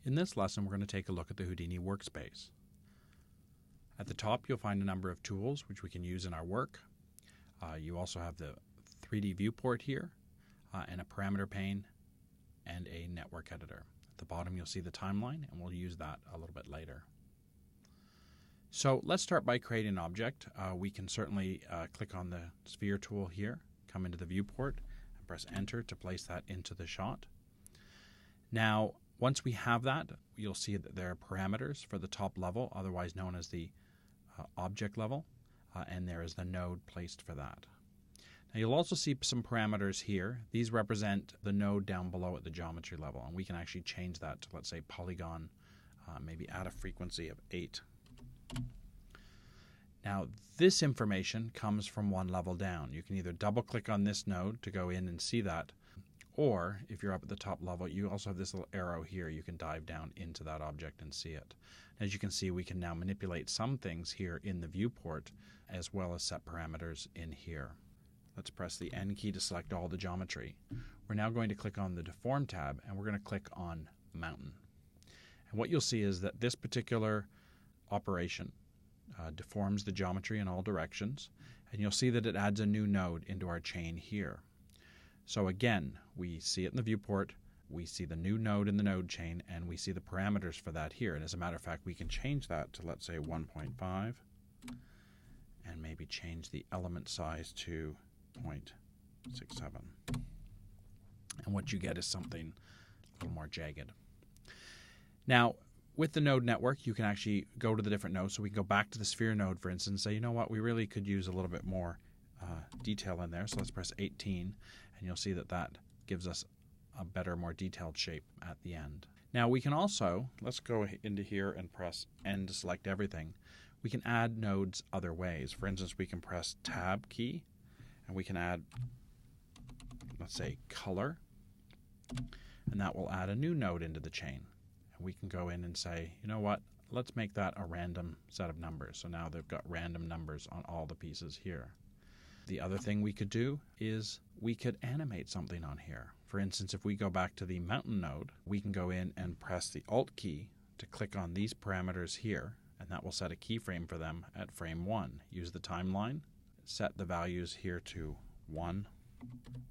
In this lesson, we're going to take a look at the Houdini Workspace. At the top, you'll find a number of tools which we can use in our work. You also have the 3D viewport here, and a parameter pane, and a network editor. At the bottom, you'll see the timeline, and we'll use that a little bit later. So let's start by creating an object. We can certainly click on the sphere tool here, come into the viewport, and press Enter to place that into the shot. Now, once we have that, you'll see that there are parameters for the top level, otherwise known as the object level, and there is the node placed for that. Now, you'll also see some parameters here. These represent the node down below at the geometry level, and we can actually change that to, let's say, polygon, maybe at a frequency of 8. Now, this information comes from one level down. You can either double-click on this node to go in and see that, or if you're up at the top level, you also have this little arrow here. You can dive down into that object and see it. As you can see, we can now manipulate some things here in the viewport, as well as set parameters in here. Let's press the N key to select all the geometry. We're now going to click on the Deform tab, and we're going to click on Mountain. And what you'll see is that this particular operation deforms the geometry in all directions, and you'll see that it adds a new node into our chain here. So again, we see it in the viewport, we see the new node in the node chain, and we see the parameters for that here. And as a matter of fact, we can change that to, let's say, 1.5, and maybe change the element size to 0.67. And what you get is something a little more jagged. Now, with the node network, you can actually go to the different nodes. So we can go back to the sphere node, for instance, and say, you know what, we really could use a little bit more detail in there. So let's press 18, and you'll see that that gives us a better, more detailed shape at the end. Now we can also, let's go into here and press N to select everything. We can add nodes other ways. For instance, we can press Tab key, and we can add, let's say, color, and that will add a new node into the chain. And we can go in and say, you know what, let's make that a random set of numbers. So now they've got random numbers on all the pieces here. The other thing we could do is we could animate something on here. For instance, if we go back to the mountain node, we can go in and press the Alt key to click on these parameters here, and that will set a keyframe for them at frame 1. Use the timeline, set the values here to 1,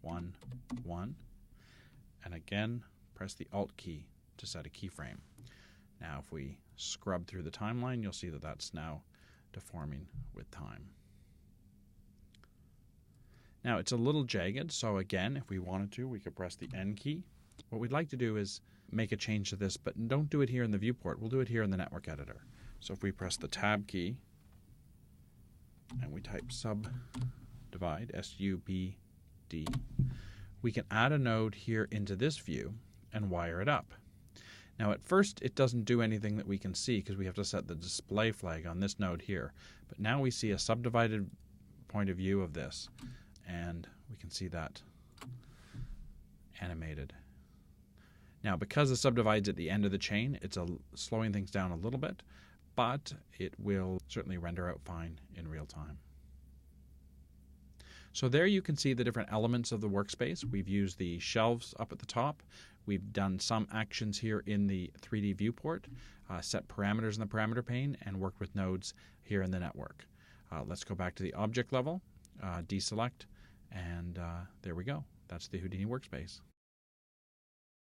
1, 1, and again, press the Alt key to set a keyframe. Now, if we scrub through the timeline, you'll see that that's now deforming with time. Now, it's a little jagged, so again, if we wanted to, we could press the N key. What we'd like to do is make a change to this, but don't do it here in the viewport. We'll do it here in the network editor. So if we press the Tab key, and we type subdivide, S-U-B-D, we can add a node here into this view and wire it up. Now, at first, it doesn't do anything that we can see because we have to set the display flag on this node here. But now we see a subdivided point of view of this, and we can see that animated. Now, because the subdivide's at the end of the chain, it's slowing things down a little bit, but it will certainly render out fine in real time. So there you can see the different elements of the workspace. We've used the shelves up at the top. We've done some actions here in the 3D viewport, set parameters in the parameter pane, and worked with nodes here in the network. Let's go back to the object level, deselect, and there we go. That's the Houdini Workspace.